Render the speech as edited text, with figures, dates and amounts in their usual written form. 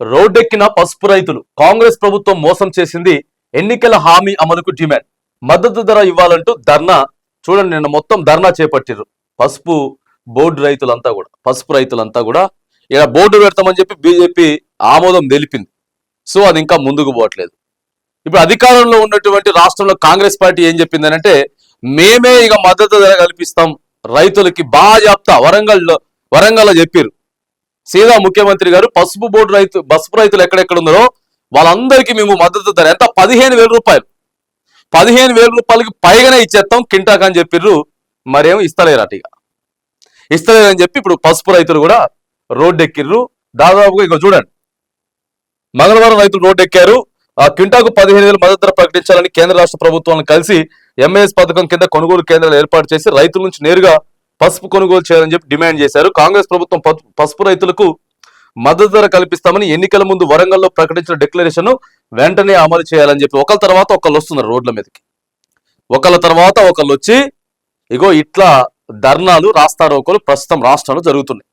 రోడ్డెక్కిన పసుపు రైతులు కాంగ్రెస్ ప్రభుత్వం మోసం చేసింది, ఎన్నికల హామీ అమలుకు డిమాండ్, మద్దతు ధర ఇవ్వాలంటూ ధర్నా. చూడండి, నిన్న మొత్తం ధర్నా చేపట్టిర్రు పసుపు రైతులంతా కూడా ఇలా బోర్డు పెడతామని చెప్పి బీజేపీ ఆమోదం తెలిపింది. సో అది ఇంకా ముందుకు పోవట్లేదు. ఇప్పుడు అధికారంలో ఉన్నటువంటి రాష్ట్రంలో కాంగ్రెస్ పార్టీ ఏం చెప్పింది అంటే, మేమే ఇక మద్దతు ధర కల్పిస్తాం రైతులకి, బాగా చెప్తా వరంగల్లో చెప్పారు. సీదా ముఖ్యమంత్రి గారు పసుపు రైతులు ఎక్కడెక్కడ ఉన్నారో వాళ్ళందరికీ మేము మద్దతు ధర ఎంత, 15,000 రూపాయలు, 15,000 రూపాయలకి పైగానే ఇచ్చేస్తాం కింటాక్ అని చెప్పిర్రు. మరేమో ఇస్తలేరట, ఇస్తలేరని చెప్పి ఇప్పుడు పసుపు రైతులు కూడా రోడ్డెక్కిర్రు. దాదాపుగా ఇక చూడండి, మంగళవారం రైతులు రోడ్డెక్కారు. కింటాకు 15,000 మద్దతు ధర ప్రకటించాలని కేంద్ర రాష్ట్ర ప్రభుత్వాలను కలిసి ఎంఏఎస్ పథకం కింద కొనుగోలు కేంద్రాలు ఏర్పాటు చేసి రైతుల నుంచి నేరుగా పసుపు కొనుగోలు చేయాలని చెప్పి డిమాండ్ చేశారు. కాంగ్రెస్ ప్రభుత్వం పసుపు రైతులకు మద్దతు ధర కల్పిస్తామని ఎన్నికల ముందు వరంగల్లో ప్రకటించిన డిక్లరేషన్ వెంటనే అమలు చేయాలని చెప్పి ఒకళ్ళ తర్వాత ఒకళ్ళు వస్తున్నారు రోడ్ల మీదకి. ఒకళ్ళ తర్వాత ఒకళ్ళు వచ్చి ఇగో ఇట్లా ధర్నాలు, రాస్తారోకోలు ప్రస్తుతం రాష్ట్రంలో జరుగుతున్నాయి.